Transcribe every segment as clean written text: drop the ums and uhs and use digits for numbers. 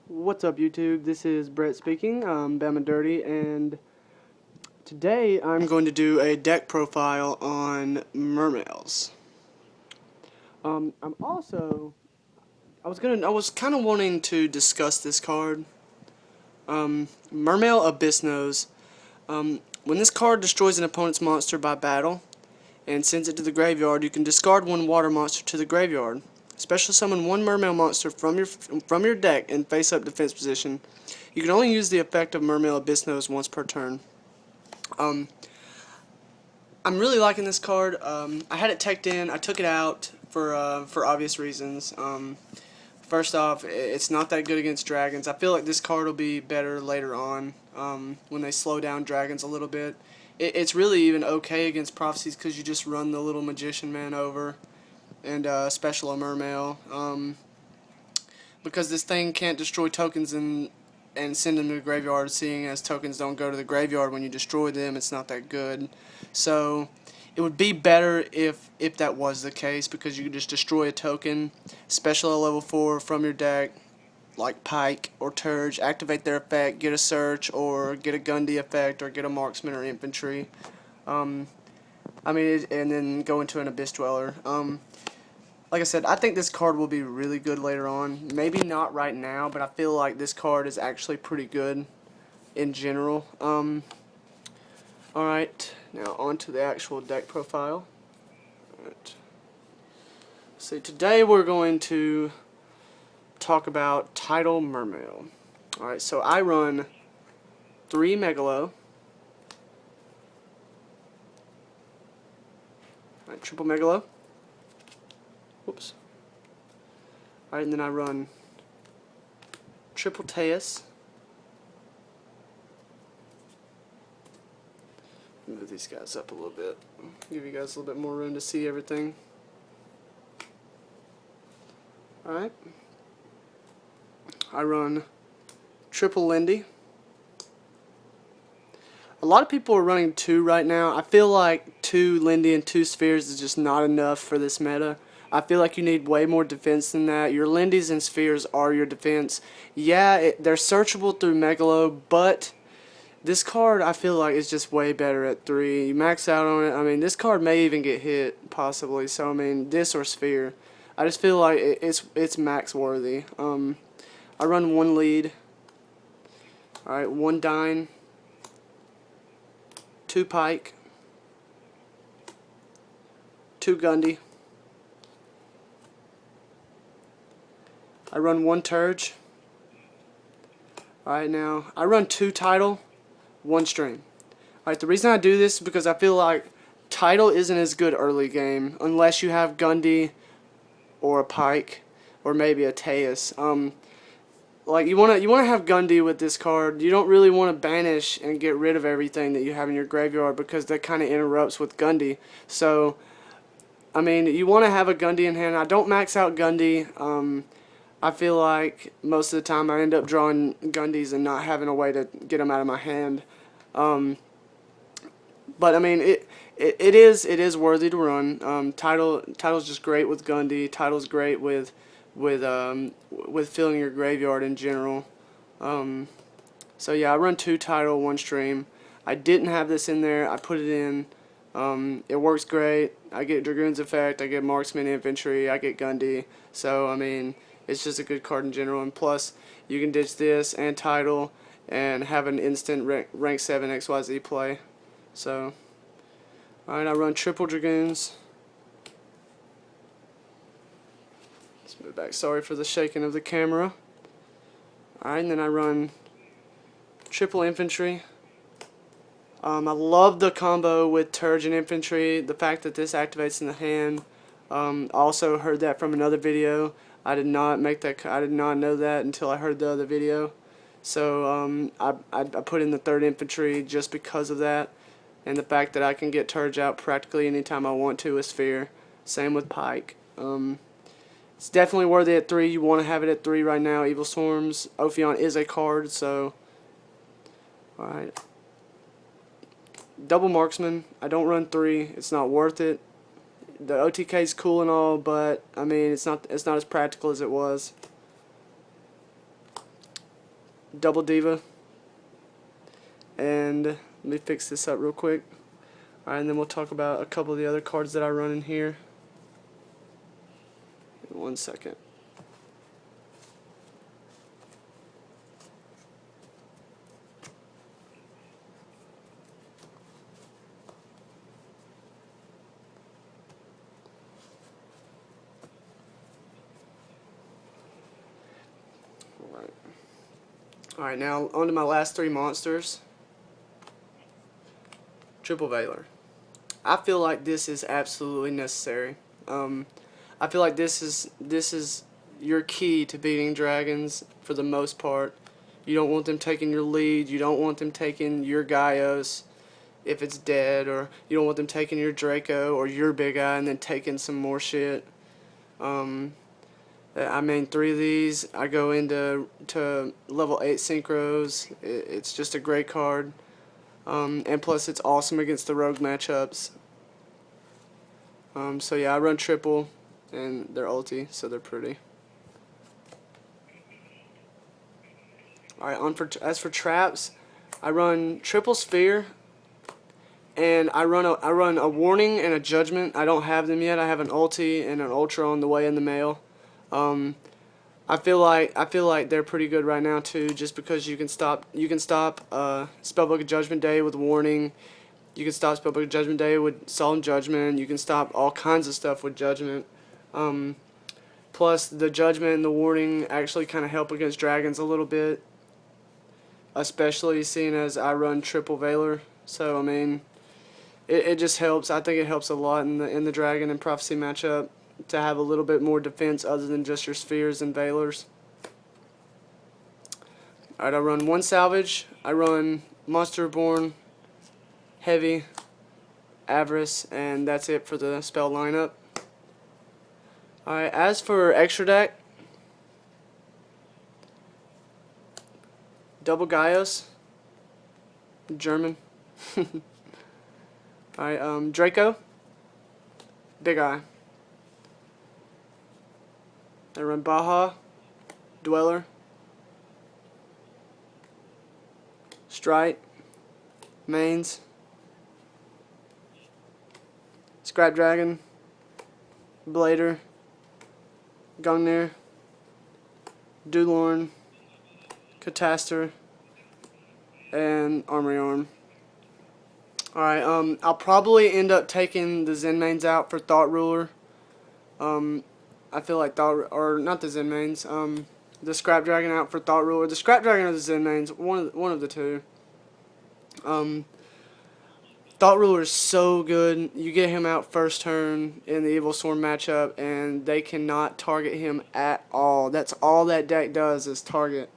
What's up, YouTube? This is Brett speaking. I'm Bama Dirty, and today I'm going to do a deck profile on Mermails. I was kind of wanting to discuss this card. Mermail Abyss Nose. When this card destroys an opponent's monster by battle and sends it to the graveyard, you can discard one water monster to the graveyard. Special summon one Mermail monster from your deck in face-up defense position. You can only use the effect of Mermail Abyss Nose once per turn. I'm really liking this card. I had it teched in. I took it out for obvious reasons. First off, it's not that good against dragons. I feel like this card will be better later on when they slow down dragons a little bit. It's really even okay against prophecies because you just run the little magician man over and special a Mermail. Because this thing can't destroy tokens and send them to the graveyard, seeing as tokens don't go to the graveyard when you destroy them, it's not that good. So it would be better if that was the case, because you could just destroy a token, special a level 4 from your deck, like Pike or Turge, activate their effect, get a search, or get a Gundy effect, or get a marksman or infantry. And then go into an Abyss Dweller. Like I said, I think this card will be really good later on. Maybe not right now, but I feel like this card is actually pretty good in general. Alright, now on to the actual deck profile. Alright. So today we're going to talk about Tidal Mermail. Alright, so I run 3 Megalo. Alright, triple Megalo. Whoops. Alright, and then I run triple Teus. Move these guys up a little bit. Give you guys a little bit more room to see everything. Alright. I run triple Lindy. A lot of people are running 2 right now. I feel like 2 Lindy and 2 Spheres is just not enough for this meta. I feel like you need way more defense than that. Your Lindies and Spheres are your defense. Yeah, they're searchable through Megalo, but this card I feel like is just way better at 3. You max out on it. I mean, this card may even get hit, possibly. So, I mean, this or Sphere. I just feel like it's max worthy. I run 1 lead. Alright, 1 Dine. 2 Pike. 2 Gundy. I run 1 Turge. Alright, now I run 2 Tidal, 1 Stream. Alright, the reason I do this is because I feel like Tidal isn't as good early game unless you have Gundy or a Pike or maybe a Teus. Like you wanna have Gundy with this card. You don't really want to banish and get rid of everything that you have in your graveyard, because that kind of interrupts with Gundy. So I mean, you want to have a Gundy in hand. I don't max out Gundy. I feel like most of the time I end up drawing Gundys and not having a way to get them out of my hand. But I mean, it is worthy to run. Tidal's just great with Gundy. Tidal's great with filling your graveyard in general. So yeah, I run 2 Tidal, 1 Stream. I didn't have this in there. I put it in. It works great. I get Dragoon's effect. I get Marksman Infantry. I get Gundy. So I mean, it's just a good card in general, and plus you can ditch this and Tidal and have an instant rank 7 XYZ play. So, alright, I run triple Dragoons. Let's move back. Sorry for the shaking of the camera. Alright, and then I run triple Infantry. I love the combo with Turge and Infantry. The fact that this activates in the hand. I also heard that from another video. I did not know that until I heard the other video. So I put in the 3rd Infantry just because of that, and the fact that I can get Turge out practically anytime I want to with Sphere. Same with Pike. It's definitely worthy at 3. You want to have it at 3 right now. Evil Storms. Ophion is a card, so alright. Double Marksman. I don't run 3. It's not worth it. The OTK is cool and all, but I mean it's not as practical as it was. double diva, and let me fix this up real quick. Alright, and then we'll talk about a couple of the other cards that I run in here. 1 second. Alright, now on to my last 3 monsters. Triple Veiler. I feel like this is absolutely necessary. I feel like this is your key to beating dragons for the most part. You don't want them taking your lead. You don't want them taking your Gaios if it's dead, or you don't want them taking your Draco or your Big Eye and then taking some more shit. I main 3 of these. I go into level 8 synchros. It's just a great card. And plus it's awesome against the rogue matchups. So yeah, I run triple, and they're ulti, so they're pretty. Alright, as for traps, I run triple sphere, and I run a warning and a judgment. I don't have them yet. I have an ulti and an ultra on the way in the mail. I feel like they're pretty good right now too, just because you can stop Spellbook of Judgment Day with warning. You can stop Spellbook of Judgment Day with Solemn Judgment. You can stop all kinds of stuff with Judgment. Plus the Judgment and the warning actually kind of help against dragons a little bit, especially seeing as I run triple Veiler. So I mean, it just helps. I think it helps a lot in the dragon and prophecy matchup to have a little bit more defense other than just your spheres and Veilers. Alright, I run 1 salvage. I run Monster Reborn, Heavy, Avarice, and that's it for the spell lineup. Alright, as for extra deck, double Gaios, German. Alright, Draco, Big Eye. I run Baja, Dweller, Strite, Mains, Scrap Dragon, Blader, Gungnir, Dulorn, Catastor, and Armory Arm. Alright, I'll probably end up taking the Zen mains out for Thought Ruler. I feel like not the Zen mains, the Scrap Dragon out for Thought Ruler. The Scrap Dragon or the Zen mains, one of the two. Thought Ruler is so good. You get him out first turn in the Evil Swarm matchup, and they cannot target him at all. That's all that deck does is target.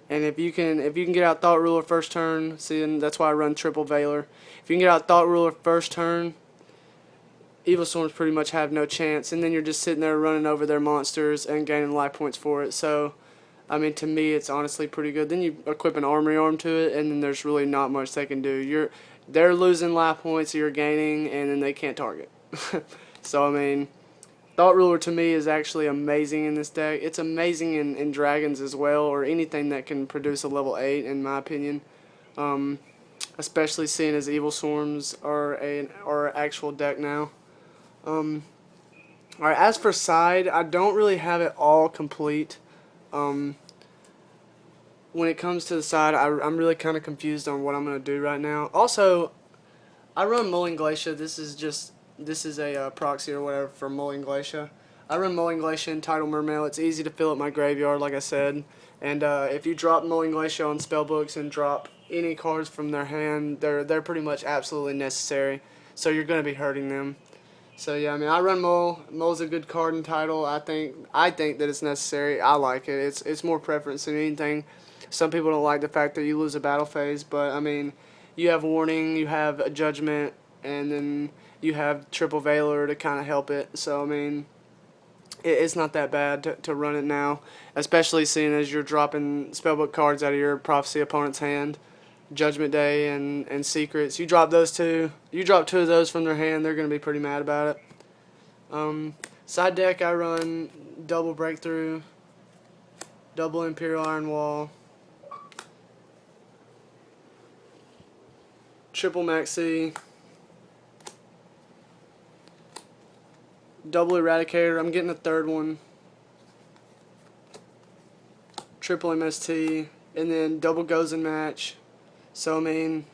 And if you can get out Thought Ruler first turn, see, and that's why I run triple Veiler. If you can get out Thought Ruler first turn, Evil Swarms pretty much have no chance, and then you're just sitting there running over their monsters and gaining life points for it. So, I mean, to me, it's honestly pretty good. Then you equip an Armory Arm to it, and then there's really not much they can do. They're losing life points, you're gaining, and then they can't target. So, I mean, Thought Ruler to me is actually amazing in this deck. It's amazing in Dragons as well, or anything that can produce a level 8, in my opinion. Especially seeing as Evil Swarms are an actual deck now. Alright, as for side, I don't really have it all complete. When it comes to the side, I'm really kind of confused on what I'm going to do right now. Also, I run Mulling Glacier. This is a proxy or whatever for Mulling Glacier. I run Mulling Glacier in Tidal Mermail. It's easy to fill up my graveyard, like I said. And if you drop Mulling Glacier on spellbooks and drop any cards from their hand, they're pretty much absolutely necessary. So you're going to be hurting them. So yeah, I mean, I run Mole. Mole's a good card in Tidal. I think that it's necessary. I like it. It's more preference than anything. Some people don't like the fact that you lose a battle phase, but I mean, you have warning, you have a judgment, and then you have triple Veiler to kind of help it. So I mean, it's not that bad to run it now, especially seeing as you're dropping spellbook cards out of your prophecy opponent's hand. Judgment Day and Secrets. You drop those two. You drop 2 of those from their hand, they're going to be pretty mad about it. Side deck, I run double Breakthrough, double Imperial Iron Wall, triple maxi, double eradicator. I'm getting a third one. Triple MST, and then double goes in match. So I mean,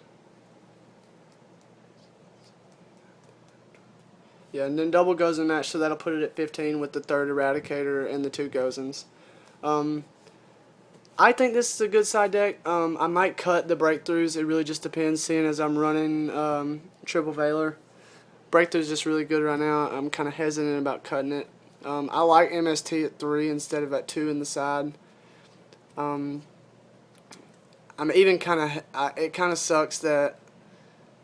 yeah, and then double goes in match, so that'll put it at 15 with the third eradicator and the 2 gozens. I think this is a good side deck. I might cut the breakthroughs. It really just depends, seeing as I'm running triple Valor. Breakthrough's just really good right now. I'm kind of hesitant about cutting it. I like MST at 3 instead of at 2 in the side. I'm even it kind of sucks that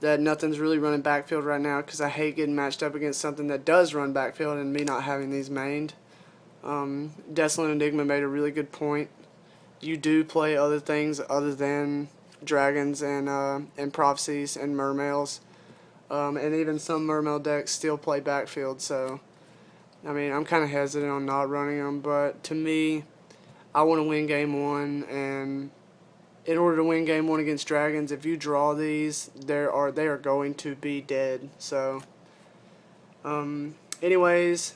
nothing's really running backfield right now, because I hate getting matched up against something that does run backfield and me not having these mained. Desolate Enigma made a really good point. You do play other things other than dragons and prophecies and mermails, and even some mermail decks still play backfield. So I mean, I'm kind of hesitant on not running them, but to me, I want to win game 1, and in order to win game 1 against dragons, if you draw these, they are going to be dead. So anyways,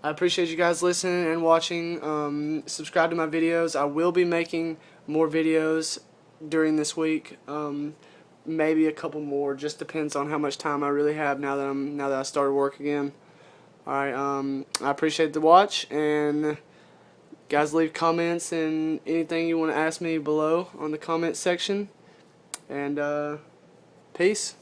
I appreciate you guys listening and watching. Subscribe to my videos. I will be making more videos during this week. Maybe a couple more. Just depends on how much time I really have now that I started work again. All right. I appreciate the watch, and guys, leave comments and anything you want to ask me below on the comment section. And peace.